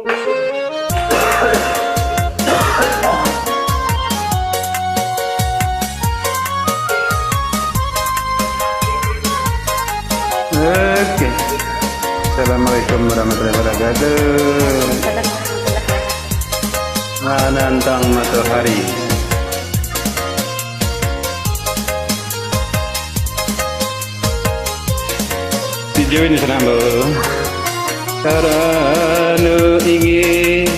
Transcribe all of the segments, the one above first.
Oke, assalamualaikum warahmatullahi wabarakatuh. Menantang matahari. Video ini senang loh. Karena ingin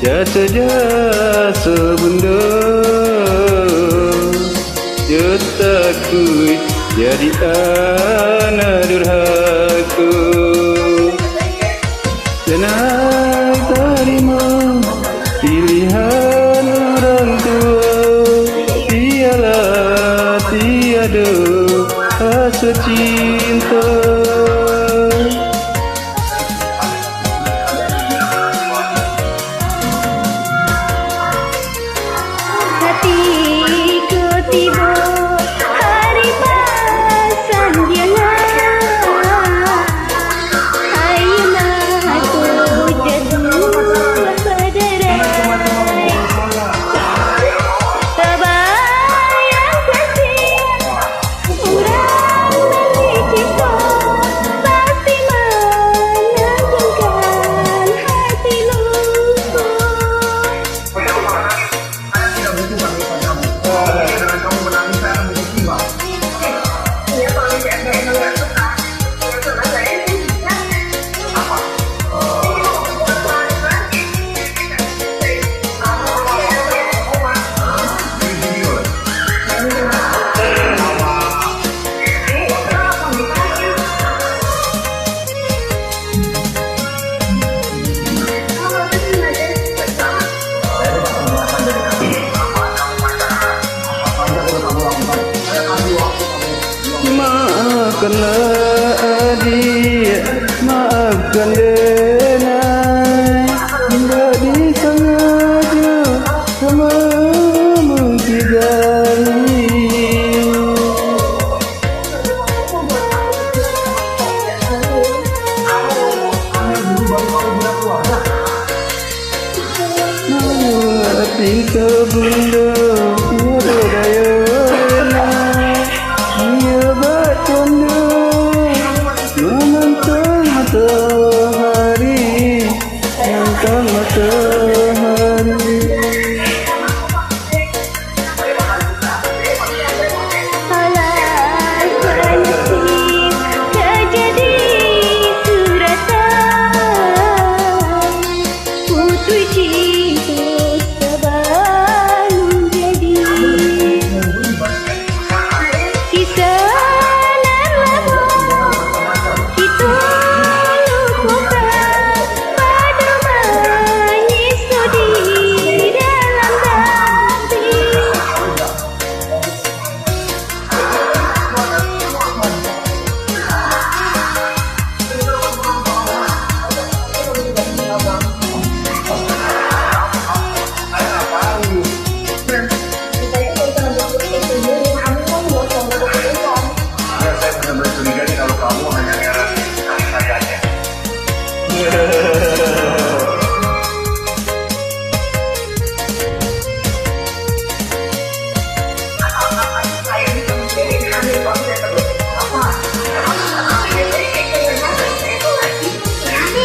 jasa-jasa bunda, dia takut jadi anak durhaka. Jangan terima pilihan orang tua, biarlah tiada rasa cinta. Hatiku tiba hari pasan dia. Ayolah aku jatuh berderai. Terbayang kasih urang mencipta, pasti menenangkan hati lupa. Maafkanlah adik, maafkan denai, tidak disengaja sama mengkidali. Hati sebunda tiada daya denai, dia bercanda menantang matahari, menantang matahari. Alas nasib terjadi suratan, putri cinta sebelum jadi. Kisah nan lama kita lupakan, pada menyisau di dalam hati. Saya benar-benar curiga nih kalau kamu hanya ngeras kasih sayangnya.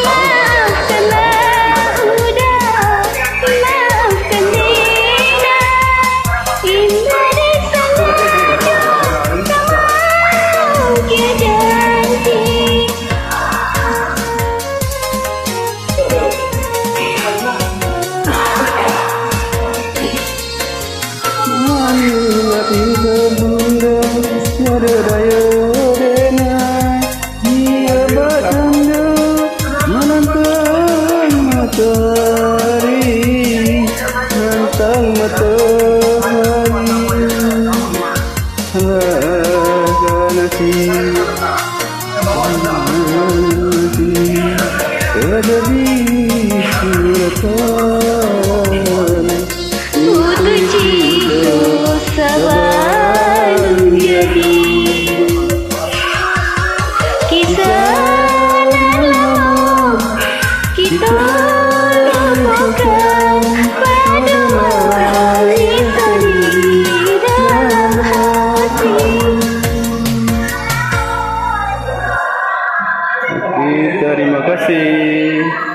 Maafkanlah udah, maafkan Dina, indah disengaja, tak mau dia janji. Hati sebunda tiada daya denai, dia bercanda menantang matahari, menantang matahari. Alah nasib terjadi suratan, Putu cinta sebelum jadi. Kisah nan lama kita Kau pada wanita di dalam hati. Terima kasih.